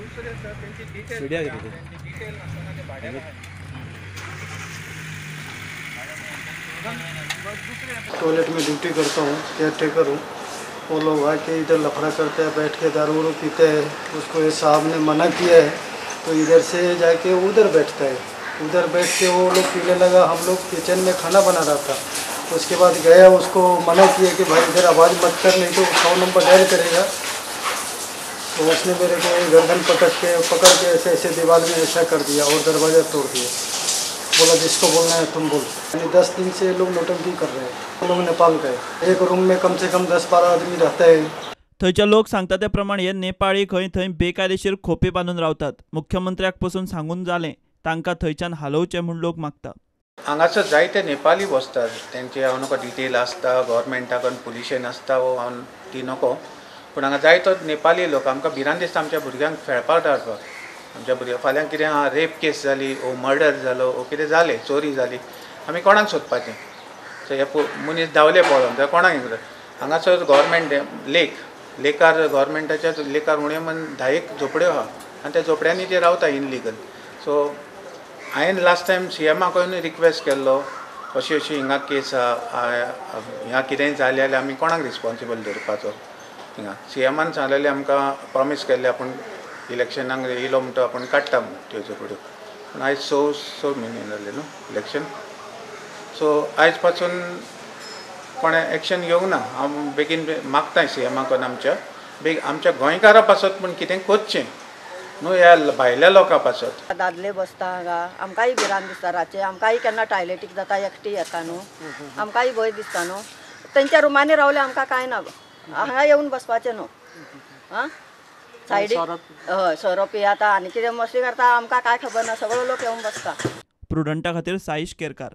Media toilet में duty करता हूँ, केयर टेकर हूँ। वो लोग आके इधर लफड़ा करते हैं, बैठ के दारू वारू पीते हैं। उसको ये साहब ने मना किया है तो इधर से जाके उधर बैठता है। उधर बैठ के वो लोग पीने लगा। हम लोग किचन में खाना बना रहा था। उसके बाद गया, उसको मना किया कि भाई इधर आवाज़ मत कर, नहीं तो 100 नंबर डायल करेगा। तो उसने मेरे को गर्दन पकड़ के ऐसे ऐसे दीवार में ऐसा कर दिया और दरवाज़ा तोड़ दिया। बोला जिसको बोलना है तुम बोल। यानी 10 दिन से लोग नौटंकी कर रहे हैं। लोग नेपाल गए, एक रूम में कम से कम 10-12 आदमी रहता है। थंयचे लोक सांगता ते प्रमाण हे नेपाळी खंय थंय बेकायदेशीर खोपे बांदून रावतात। मुख्यमंत्र्याक पसून सांगून जालें तांकां थंयच्यान हालोवचें म्हूण लोक मागतात। हांगासर जायते नेपाली बसतात, तेंचे हांव नको डिटेल आसता, गव्हर्मेंटाकडून पुलिशेन आसता वो हांव ती नको, पूण हांगा जायतो नेपाली लोक आमकां भिरांत दिसता आमच्या भुरग्यांक खेळपाक धाडपाक। आमच्या भुरग्यांक फाल्यां कितें रेप केस जाली ओ मर्डर जालो ओ कितें जालें, चोरी जाली, आमी कोणाक सोदपाचें? सो हे मनीस धांवले पळोवन जाल्यार कोणाक हें करप? हांगासर गव्हर्मेंट लेकार गव्हर्मेंटाच्या लेकार उणें म्हण 10 झोपड्यो आहा आनी त्या झोपड्यांनी ते रावता इनलिगल। सो हांवें लास्ट टायम CMाकूय रिक्वेस्ट केल्लो, अशी हिंगा केस आहा, हिंगा कितेंय जालें जाल्यार आमी कोणाक रिस्पॉन्सिबल धरपाचो? हिंगा CMान सांगलेलें आमकां प्रॉमीस केल्लें आपूण इलेक्शनाक येयलो म्हणटो आपूण काडटा त्यो झोपड्यो, पूण आयज स म्हयने जाले न्हू इलेक्शन। सो आयज पासून कोणें एक्शन घेवंक ना। हांव बेगीन मागतां CMाकडून आमच्या गोंयकारां पासत पूण कितें करचें न्हू, ह्या भायल्या लोकां पासत। दादले बसता हांगा, आमकांय भिरांत दिसता रातचें, आमकांय केन्ना टॉयलेटीक जाता एकटी येता न्हू, आमकांय भंय दिसता न्हू। तेंच्या रुमांनी रावले आमकां कांय ना, हांगा येवन बसपाचें न्हू। आं सायडीक हय सोरो पियेता आनी कितें मस्ती करता आमकां कांय खबर ना, सगळो लोक येवन बसता। प्रुडंटा खातीर साईश केरकार।